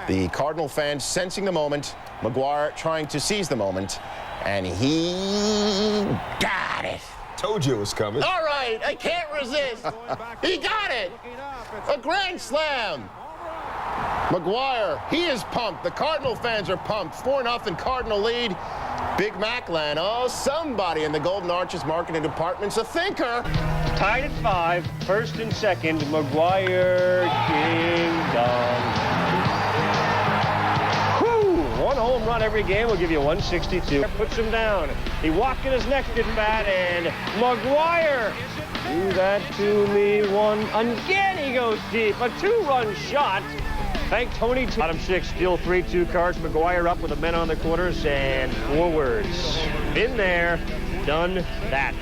The Cardinal fans sensing the moment, McGwire trying to seize the moment, and he got it. Told you it was coming. All right, I can't resist. He got it. A grand slam. McGwire, he is pumped. The Cardinal fans are pumped. 4-0 Cardinal lead. Big Mac land. Oh, somebody in the Golden Arches marketing department's a thinker. Tied at 5, first and second. McGwire, ding dong. One home run every game will give you 162. Puts him down. He walked in his next at bat, and McGwire, do that to me one. Again, he goes deep. A 2-run shot. Thank Tony. Bottom 6, still 3-2 Cards. McGwire up with the men on the corners, and 4 words. Been there, done that.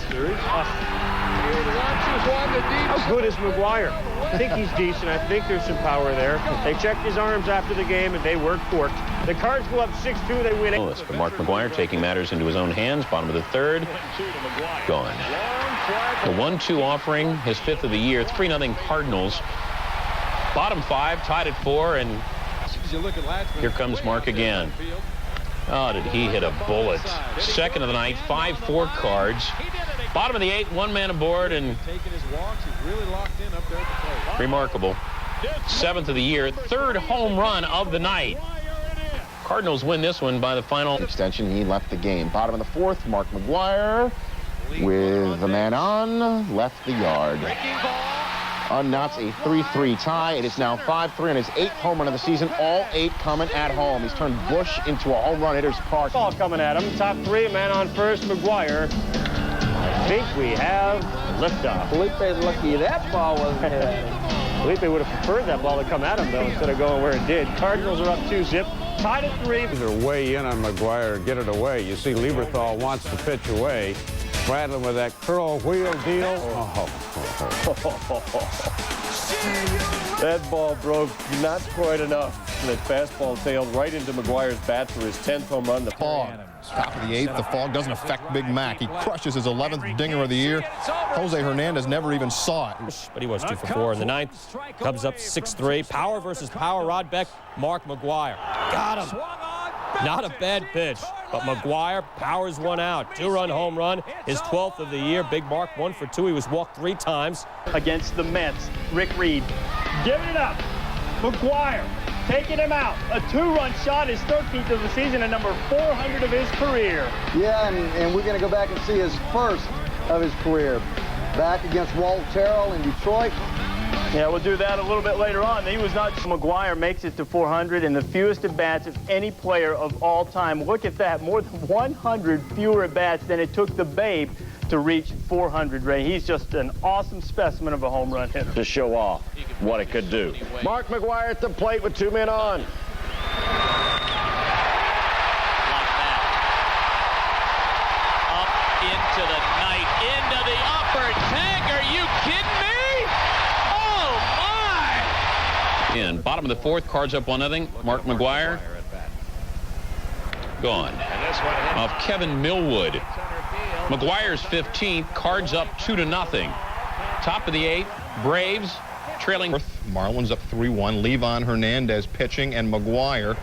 How good is McGwire? I think he's decent. I think there's some power there. They checked his arms after the game, and they were corked. The Cards go up 6-2. They win it. But Mark McGwire taking matters into his own hands. Bottom of the 3rd. Gone. The 1-2 offering, his 5th of the year. 3-0 Cardinals. Bottom 5, tied at 4, and here comes Mark again. Oh, did he hit a bullet. 2nd of the night, 5-4 Cards. Bottom of the 8th, 1 man aboard, and remarkable. 7th of the year, 3rd home run of the night. Cardinals win this one by the final Extension, he left the game. Bottom of the 4th, Mark McGwire with the man on, left the yard. Unknots a 3-3 tie. It is now 5-3 on his 8th home run of the season. All 8 coming at home. He's turned Bush into a home run hitter's park. Ball coming at him. Top 3, man on first, McGwire. I think we have liftoff. Felipe's lucky that ball wasn't hit. Felipe would have preferred that ball to come at him, though, instead of going where it did. Cardinals are up 2-zip. Tied at 3. They're way in on McGwire. Get it away. You see Lieberthal wants to pitch away. Rattling with that curl wheel deal. That ball broke not quite enough. And that fastball tailed right into McGwire's bat for his 10th home run. The fog. Top of the 8th, the fog doesn't affect Big Mac. He crushes his 11th dinger of the year. Jose Hernandez never even saw it. But he was 2 for 4 in the 9th. Cubs up 6-3. Power versus power. Rod Beck, Mark McGwire. Got him. Not a bad pitch, but McGwire powers one out. 2-run home run, his 12th of the year. Big Mark 1 for 2. He was walked 3 times. Against the Mets, Rick Reed giving it up. McGwire taking him out. A 2-run shot, his 13th of the season, and number 400 of his career. Yeah, and we're going to go back and see his first of his career. Back against Walt Terrell in Detroit. Yeah, we'll do that a little bit later on. He was not. McGwire makes it to 400 and the fewest at-bats of any player of all time. Look at that, more than 100 fewer at-bats than it took the Babe to reach 400, Ray. He's just an awesome specimen of a home run hitter. To show off what it could do. Mark McGwire at the plate with 2 men on. Like that. Up into the night, into the upper tank. Are you kidding me? in. Bottom of the 4th, Cards up 1-0. Mark McGwire. Gone. Off Kevin Millwood. McGwire's 15th. Cards up 2-0. Top of the 8th, Braves trailing. Marlins up 3-1. Levon Hernandez pitching, and McGwire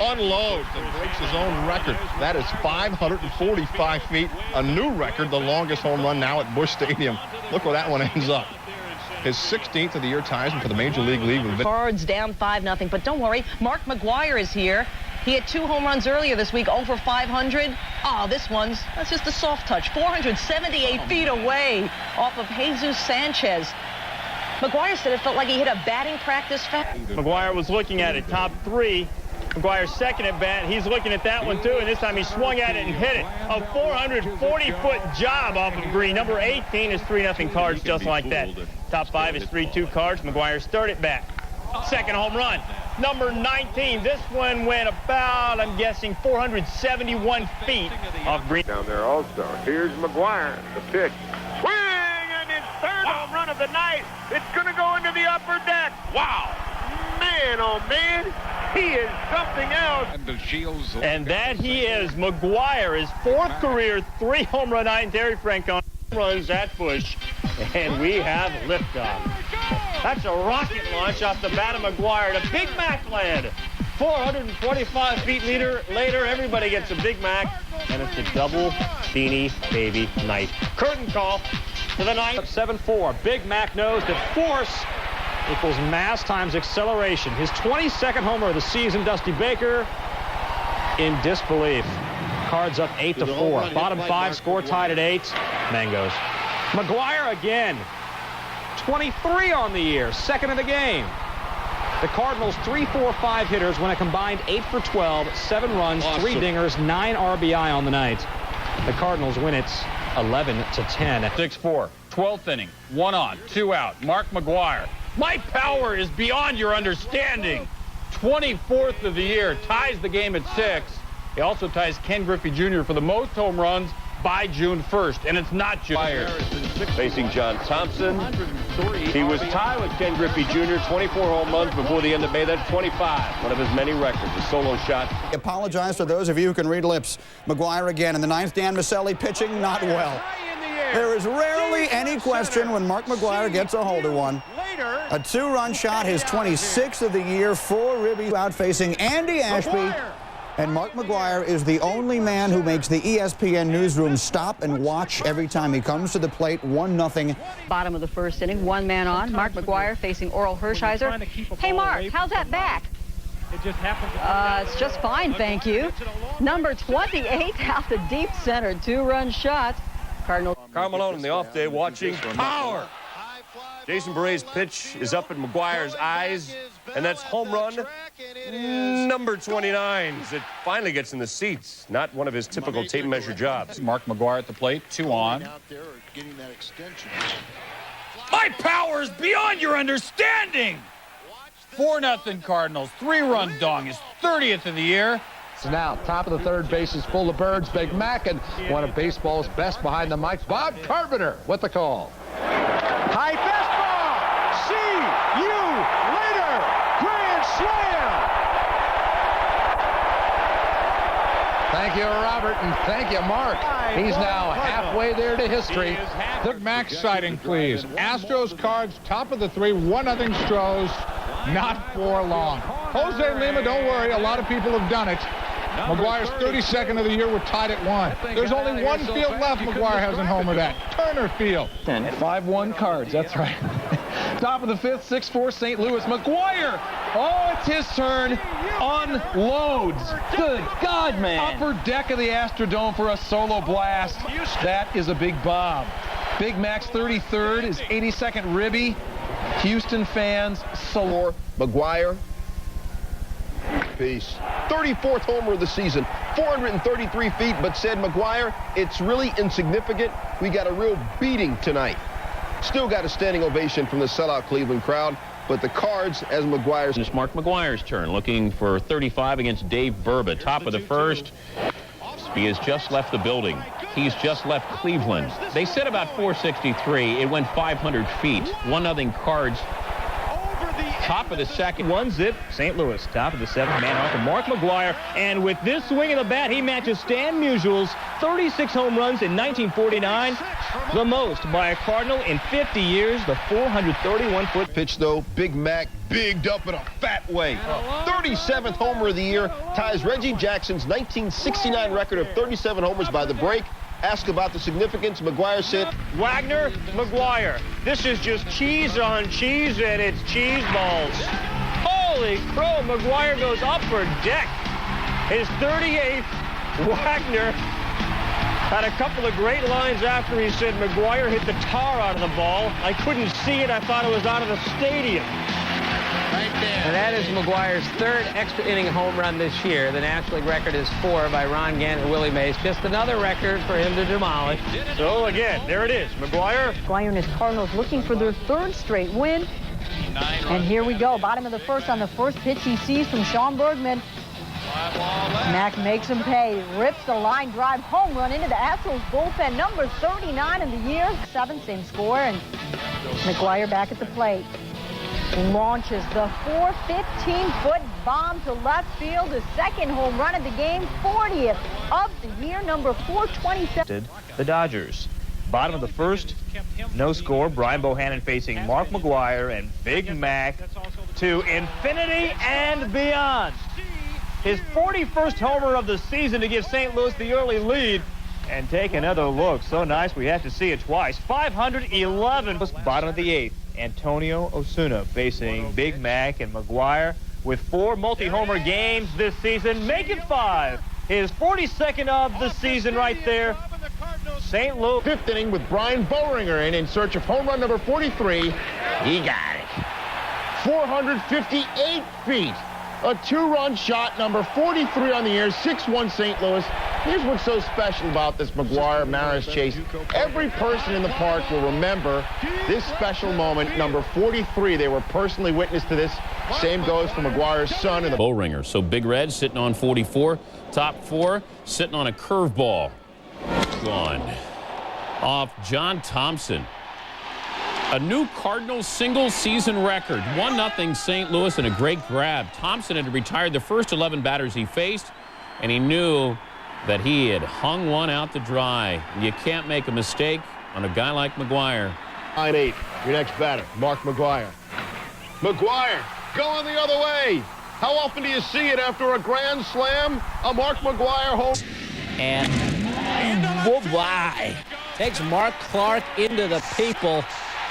unloads and breaks his own record. That is 545 feet, a new record, the longest home run now at Busch Stadium. Look where that one ends up. His 16th of the year ties him for the Major League lead. Cards down 5-0, but don't worry, Mark McGwire is here. He had 2 home runs earlier this week, over 500. Oh, that's just a soft touch. 478 feet away off of Jesus Sanchez. McGwire said it felt like he hit a batting practice foul. McGwire was looking at it, top 3. McGwire's second at bat, he's looking at that one too, and this time he swung at it and hit it. A 440-foot job off of Green. Number 18 is 3-0 Cards, just like that. Top 5 is 3-2 Cards. McGwire's third at bat. Second home run. Number 19. This one went about, I'm guessing, 471 feet off Green. Down there also. Here's McGwire, the pitch. Swing, and his third home run of the night. It's going to go into the upper deck. Wow. Man, oh man, he is something else. And that he is. McGwire, his 4th career 3 home run night. Terry Frank on runs at Busch, and we have liftoff. That's a rocket launch off the bat of McGwire to Big Mac land. 425 feet later, everybody gets a Big Mac, and it's a double beanie baby night. Curtain call for the ninth. 7-4. Big Mac knows that force equals mass times acceleration. His 22nd homer of the season. Dusty Baker in disbelief. Cards up 8-4. Bottom 5 score tied at 8. Mangos. McGwire again. 23 on the year. Second of the game. The Cardinals 3-4-5 hitters went a combined 8 for 12, 7 runs, awesome. 3 dingers, 9 RBI on the night. The Cardinals win it 11-10. 6-4, 12th inning, 1 on, 2 out. Mark McGwire. My power is beyond your understanding. 24th of the year, ties the game at 6. He also ties Ken Griffey Jr. for the most home runs by June 1st, and it's not June. Facing John Thompson. He was tied with Ken Griffey Jr. 24 home runs before the end of May. That's 25, one of his many records, a solo shot. Apologize to those of you who can read lips. McGwire again in the 9th. Dan Maselli pitching not well. There is rarely any question when Mark McGwire gets a hold of one. A 2-run shot, his 26th of the year, 4 ribby out facing Andy Ashby. And Mark McGwire is the only man who makes the ESPN newsroom stop and watch every time he comes to the plate. 1-0. Bottom of the first inning, 1 man on. Mark McGwire facing Oral Hershiser. Hey, Mark, how's that back? It just happened. It's just fine, thank you. Number 28 out the deep center, 2-run shot. Cardinals. Karl Malone on the off day watching power. Jason Barre's pitch is up in McGwire's eyes, and that's home run number 29. It finally gets in the seats. Not one of his typical tape measure jobs. Mark McGwire at the plate, 2 on. My power is beyond your understanding. 4-0 Cardinals, 3-run dong, his 30th of the year. So now, top of the third, bases full of birds. Big Mac and one of baseball's best behind the mic, Bob Carpenter, with the call. High fastball. See you later. Grand slam. Thank you, Robert, and thank you, Mark. He's now halfway there to history. Big Mac sighting, please. Astros, Cards, top of the 3, 1-0 Stros. Not for long. Jose Lima, don't worry, a lot of people have done it. McGwire's 32nd of the year. We're tied at 1. There's only one field left McGwire hasn't homered at. Turner Field. 5-1 Cards, that's right. Top of the 5th, 6-4 St. Louis. McGwire, oh, it's his turn. Unloads. Good God, man. Upper deck of the Astrodome for a solo blast. That is a big bomb. Big Mac's 33rd, his 82nd ribby. Houston fans, solo. McGwire. Peace. 34th homer of the season, 433 feet, but said McGwire, it's really insignificant. We got a real beating tonight. Still got a standing ovation from the sellout Cleveland crowd, but the Cards, as McGwire's. It's Mark McGwire's turn, looking for 35 against Dave Burba. Top of the first. He has just left the building. He's just left Cleveland. They said about 463. It went 500 feet. 1-0 Cards. Top of the second. 1-0 St. Louis. Top of the 7th man off of Mark McGwire. And with this swing of the bat, he matches Stan Musial's 36 home runs in 1949. The most by a Cardinal in 50 years. The 431-foot pitch, though. Big Mac bigged up in a fat way. 37th homer of the year. Ties Reggie Jackson's 1969 record of 37 homers by the break. Asked about the significance, McGwire said, Wagner, McGwire. This is just cheese on cheese, and it's cheese balls. Holy crow, McGwire goes upper deck. His 38th, Wagner, had a couple of great lines after he said McGwire hit the tar out of the ball. I couldn't see it. I thought it was out of the stadium. And that is McGwire's 3rd extra inning home run this year. The National League record is 4 by Ron Gant and Willie Mays. Just another record for him to demolish. So again, there it is. McGwire. McGwire and his Cardinals looking for their 3rd straight win. And here we go. Bottom of the first on the first pitch he sees from Sean Bergman. Mac makes him pay. Rips the line drive home run into the Astros bullpen. Number 39 of the year. 7, same score. And McGwire back at the plate. Launches the 415-foot bomb to left field, the 2nd home run of the game, 40th of the year, number 427. The Dodgers. Bottom of the first, no score. Brian Bohannon facing Mark McGwire and Big Mac to infinity and beyond. His 41st homer of the season to give St. Louis the early lead. And take another look. So nice we have to see it twice. 511. Bottom of the 8th, Antonio Osuna facing Big Mac and McGwire with 4 multi-homer games this season. Make it 5. His 42nd of the season right there. St. Louis. 5th inning with Brian Boehringer in search of home run number 43. He got it. 458 feet. A 2-run shot, number 43 on the year, 6-1 St. Louis. Here's what's so special about this McGwire Maris chase. Every person in the park will remember this special moment, number 43. They were personally witness to this. Same goes for McGwire's son and the Boehringer. So Big Red sitting on 44. Top 4 sitting on a curveball. Gone. Off John Thompson. A new Cardinals single-season record. 1-0 St. Louis and a great grab. Thompson had retired the first 11 batters he faced, and he knew that he had hung one out to dry. You can't make a mistake on a guy like McGwire. 9-8. Your next batter, Mark McGwire. McGwire going the other way. How often do you see it after a grand slam? A Mark McGwire home. And bye-bye. Takes Mark Clark into the people.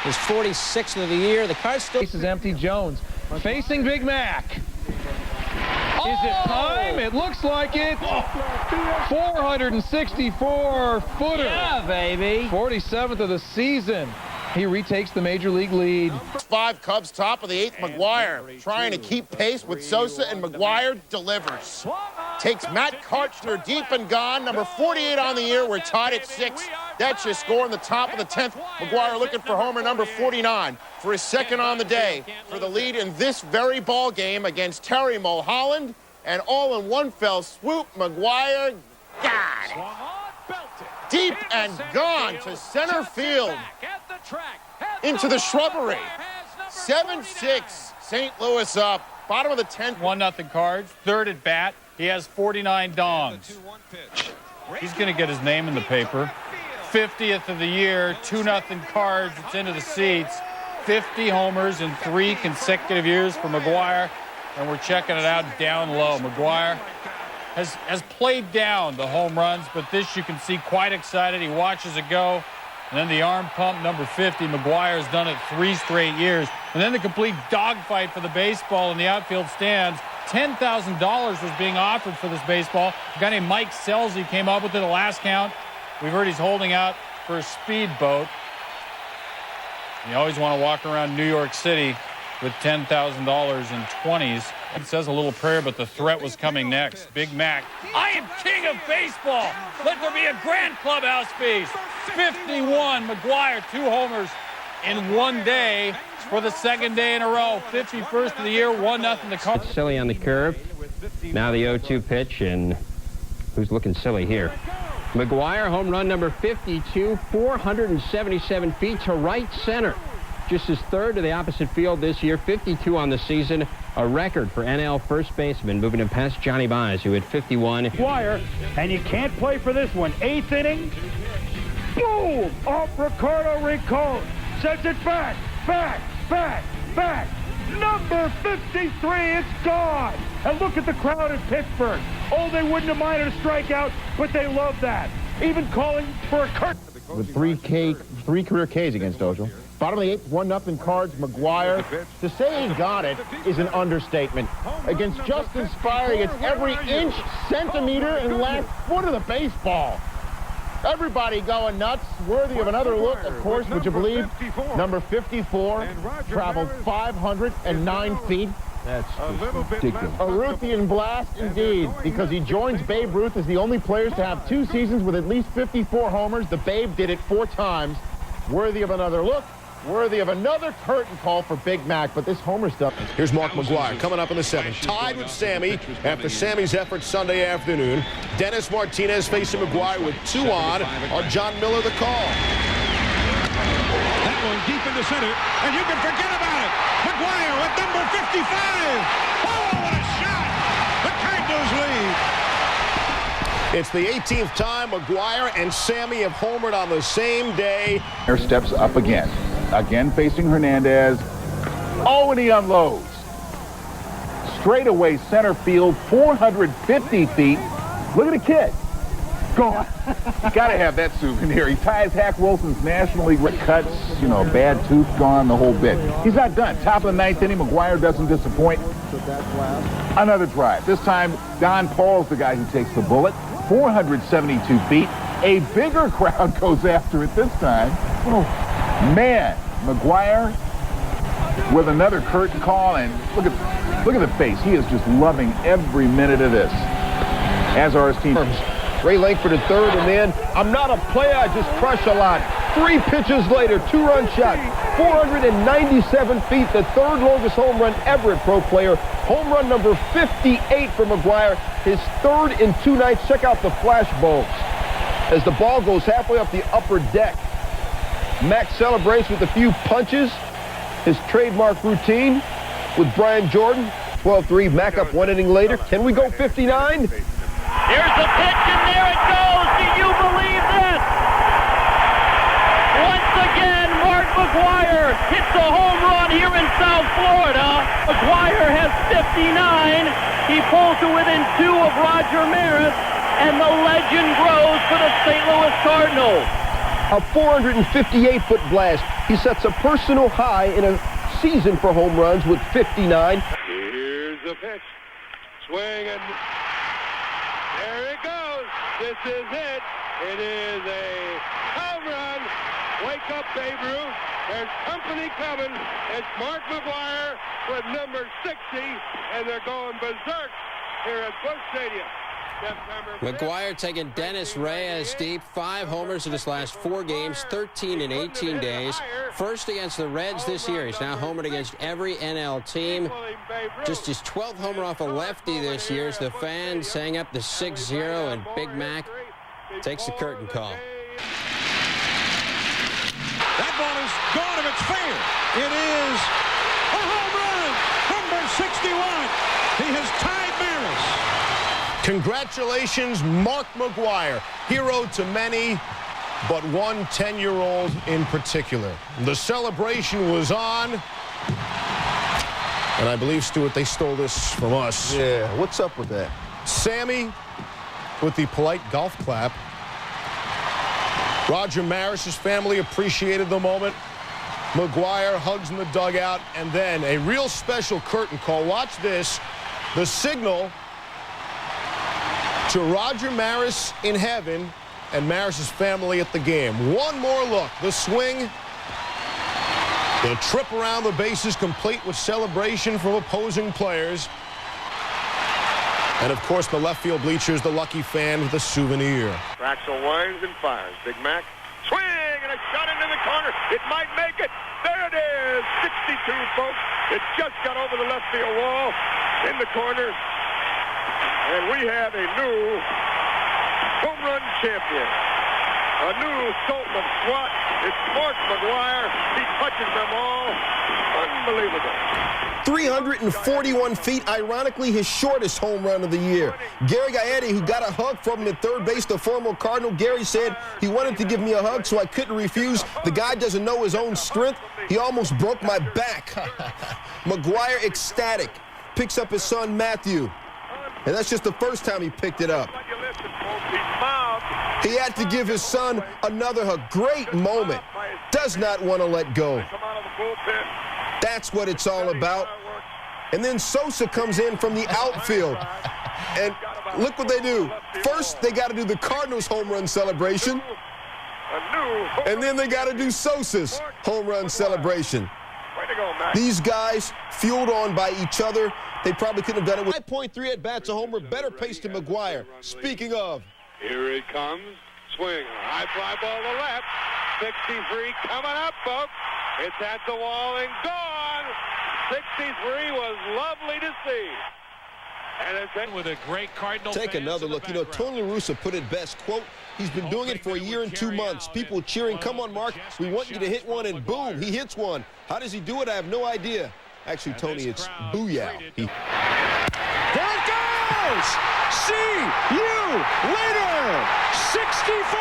His 46th of the year. The Cards still. Base is empty. Jones facing Big Mac. Oh! Is it time? It looks like it. 464 footer. Yeah, baby. 47th of the season. He retakes the major league lead. 5 Cubs, top of the 8th. McGwire trying to keep pace with Sosa, and McGwire delivers. Takes Matt Karchner deep and gone. Number 48 on the year. We're tied at 6. That's your score in the top of the 10th. McGwire looking for homer number 49 for his second on the day for the lead in this very ball game against Terry Mulholland. And all in one fell swoop, McGwire got it. Deep and gone to center field. Into the shrubbery. 7-6, St. Louis up. Bottom of the 10th. 1-0 Cards. Third at bat. He has 49 dongs. He's going to get his name in the paper. 50th of the year, 2-0 Cards. It's into the seats. 50 homers in 3 consecutive years for McGwire. And we're checking it out down low. McGwire has played down the home runs, but this you can see quite excited. He watches it go. And then the arm pump, number 50. McGwire's done it 3 straight years. And then the complete dogfight for the baseball in the outfield stands. $10,000 was being offered for this baseball. A guy named Mike Selzy came up with it at the last count. We've heard he's holding out for a speedboat. You always want to walk around New York City with $10,000 in 20s. It says a little prayer, but the threat was coming next. Big Mac. I am king of baseball. Let there be a grand clubhouse feast. 51. McGwire, 2 homers in 1 day for the 2nd day in a row. 51st of the year, 1-0 the Cardinals. Silly on the curve. Now the 0-2 pitch, and who's looking silly here? McGwire, home run number 52, 477 feet to right center. Just his 3rd to the opposite field this year, 52 on the season, a record for NL first baseman, moving him past Johnny Baez, who had 51. McGwire, and you can't play for this one. 8th inning. Boom! Off Ricardo Rincon. Sends it back. Number 53, it's gone. And look at the crowd in Pittsburgh. Oh, they wouldn't have minded a strikeout, but they love that. Even calling for a curtain. With 3 career Ks against Ojo. Bottom of the 8th, 1-0 Cards. McGwire. To say he got it is an understatement. Against Justin Spire, he gets every inch, centimeter, and last foot of the baseball. Everybody going nuts. Worthy of another look, of course, would you believe? Number 54 traveled 509 feet. That's ridiculous. A Ruthian blast indeed, because he joins Babe Ruth as the only players to have 2 seasons with at least 54 homers. The Babe did it 4 times. Worthy of another look. Worthy of another curtain call for Big Mac, but this homer stuff. Here's Mark McGwire coming up in the 7th. Tied with Sammy after Sammy's effort Sunday afternoon. Dennis Martinez facing McGwire with 2 on John Miller the call. That one deep into center, and you can forget about it. McGwire with number 55. Oh, what a shot! The Cardinals lead. It's the 18th time McGwire and Sammy have homered on the same day. Here steps up again. Again facing Hernandez. Oh, and he unloads. Straightaway center field, 450 feet. Look at the kid. Gone. Gotta have that souvenir. He ties Hack Wilson's National League cuts, you know, bad tooth gone, the whole bit. He's not done. Top of the 9th inning, McGwire doesn't disappoint. Another drive. This time, Don Paul's the guy who takes the bullet. 472 feet. A bigger crowd goes after it this time. Oh, man. McGwire with another curtain call, and look at the face. He is just loving every minute of this, as are his team. Ray Langford at third, and then I'm not a player, I just crush a lot. 3 pitches later, 2-run shot, 497 feet, the third longest home run ever at pro player. Home run number 58 for McGwire, his third in 2 nights. Check out the flash bulbs as the ball goes halfway up the upper deck. Max celebrates with a few punches, his trademark routine with Brian Jordan. 12-3, Mac up 1 inning later. Can we go 59? Here's the pitch, and there it goes. Do you believe this? Once again, Mark McGwire hits a home run here in South Florida. McGwire has 59. He pulls to within 2 of Roger Maris, and the legend grows for the St. Louis Cardinals. A 458-foot blast. He sets a personal high in a season for home runs with 59. Here's the pitch. Swing, and there it goes. This is it. It is a home run. Wake up, Babe Ruth. There's company coming. It's Mark McGwire with number 60, and they're going berserk here at Busch Stadium. McGwire taking Dennis Reyes deep. 5 homers in his last 4 games, 13 in 18 days. First against the Reds this year. He's now homered against every NL team. Just his 12th homer off a lefty this year as the fans hang up the 6-0, and Big Mac takes the curtain call. That ball is gone if it's fair. It is a home run, number 61. He has tied Maris. Congratulations, Mark McGwire, hero to many, but one 10-year-old in particular. The celebration was on, and I believe, Stuart, they stole this from us. Yeah, what's up with that? Sammy with the polite golf clap. Roger Maris's family appreciated the moment. McGwire hugs in the dugout, and then a real special curtain call. Watch this. The signal to Roger Maris in heaven and Maris's family at the game. One more look. The swing. The trip around the bases complete with celebration from opposing players. And, of course, the left field bleachers, the lucky fan with a souvenir. Raxel winds and fires. Big Mac. Swing and a shot into the corner. It might make it. There it is. 62, folks. It just got over the left field wall in the corner. And we have a new home run champion. A new Sultan of SWAT. It's Mark McGwire. He touches them all. Unbelievable. 341 feet, ironically his shortest home run of the year. Gary Gaetti, who got a hug from him at third base, the former Cardinal. Gary said he wanted to give me a hug, so I couldn't refuse. The guy doesn't know his own strength. He almost broke my back. McGwire ecstatic. Picks up his son, Matthew. And that's just the first time he picked it up. He had to give his son another hug. Great moment. Does not want to let go. That's what it's all about. And then Sosa comes in from the outfield. And look what they do. First, they got to do the Cardinals' home run celebration. And then they got to do Sosa's home run celebration. These guys, fueled on by each other, they probably couldn't have done it with 5.3 at-bats, a homer, better pace to McGwire. Speaking of. Here it comes. Swing. High fly ball to left. 63 coming up, folks. It's at the wall and gone. 63 was lovely to see. And it's in with a great Cardinal. Take another look. You know, Tony La Russa put it best. Quote, he's been doing it for a year and 2 months. People cheering, come on, Mark. We want you to hit one, and boom, he hits one. How does he do it? I have no idea. Actually, Tony, it's booyah. There it goes! See you! Leader, 64.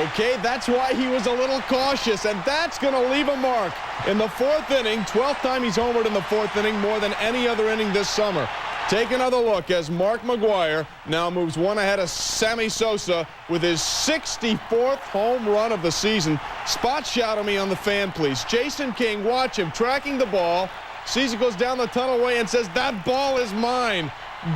Okay, that's why he was a little cautious, and that's going to leave a mark. In the fourth inning, 12th time he's homered in the fourth inning, more than any other inning this summer. Take another look as Mark McGwire now moves one ahead of Sammy Sosa with his 64th home run of the season. Spot shout at me on the fan, please. Jason King, watch him, tracking the ball. Sees it goes down the tunnel way and says, that ball is mine.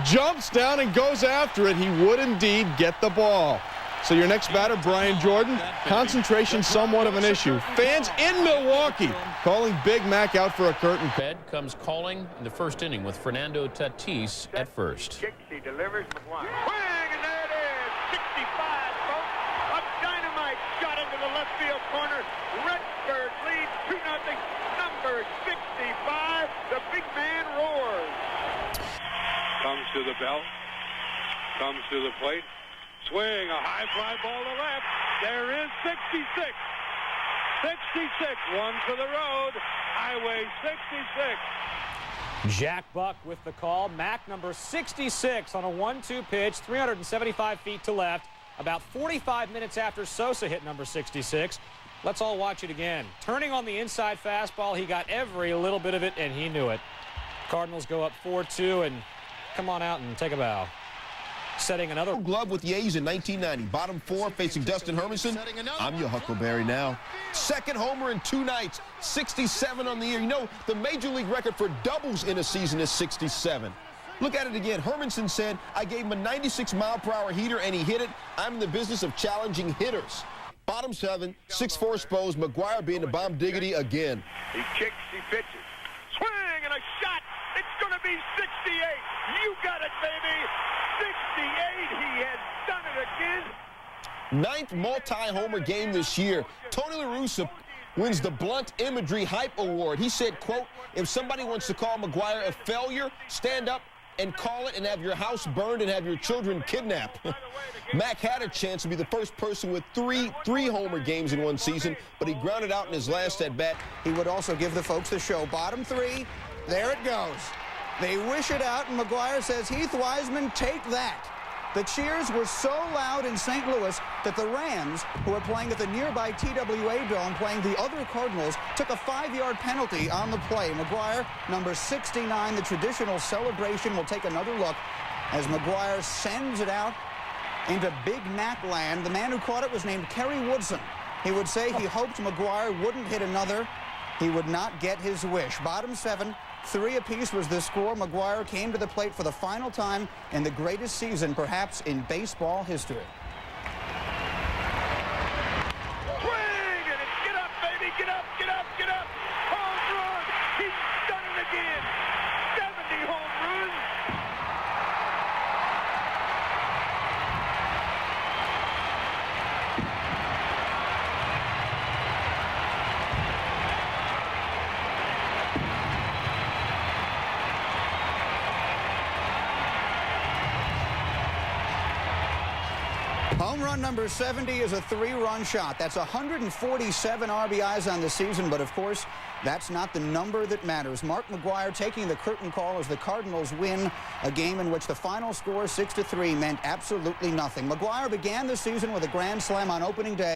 Jumps down and goes after it. He would indeed get the ball. So your next batter, Brian Jordan, concentration somewhat of an issue. Fans in Milwaukee calling Big Mac out for a curtain. Fed comes calling in the first inning with Fernando Tatis at first. He delivers McGwire. Swing, and there it is. 65, folks. A dynamite shot into the left field corner. Redbird leads 2-0. Number 65. The big man roars. Comes to the belt. Comes to the plate. Swing, a high fly ball to left. There is 66. 66, one for the road. Highway 66. Jack Buck with the call. Mac number 66 on a 1-2 pitch, 375 feet to left. About 45 minutes after Sosa hit number 66. Let's all watch it again. Turning on the inside fastball, he got every little bit of it, and he knew it. Cardinals go up 4-2, and come on out and take a bow. Setting another glove with the A's in 1990. Bottom four facing Dustin Hermanson. I'm your Huckleberry now. Second homer in 2 nights. 67 on the year. You know, the major league record for doubles in a season is 67. Look at it again. Hermanson said, I gave him a 96-mile-per-hour heater, and he hit it. I'm in the business of challenging hitters. Bottom 7, 6-4 Spose. McGwire being the bomb diggity again. He kicks, he pitches. Swing and a shot. It's going to be 68. You got it, baby. 68. He has done it again. 9th multi-homer game this year. Tony La Russa wins the Blunt Imagery Hype Award. He said, quote, if somebody wants to call McGwire a failure, stand up and call it and have your house burned and have your children kidnapped. Mac had a chance to be the first person with three homer games in one season, but he grounded out in his last at-bat. He would also give the folks the show. Bottom 3, there it goes. They wish it out, and McGwire says, Heath Wiseman, take that. The cheers were so loud in St. Louis that the Rams, who are playing at the nearby TWA Dome, playing the other Cardinals, took a 5-yard penalty on the play. McGwire, number 69, the traditional celebration. We'll take another look as McGwire sends it out into Big Mac land. The man who caught it was named Kerry Woodson. He would say he hoped McGwire wouldn't hit another. He would not get his wish. Bottom 7. 3 apiece was the score. McGwire came to the plate for the final time in the greatest season, perhaps, in baseball history. Swing, and it's get up, baby, get up, get up, get up. Home run. He's done it again. 70 home runs. Home run number 70 is a 3-run shot. That's 147 RBIs on the season, but of course, that's not the number that matters. Mark McGwire taking the curtain call as the Cardinals win a game in which the final score, 6-3, meant absolutely nothing. McGwire began the season with a grand slam on opening day.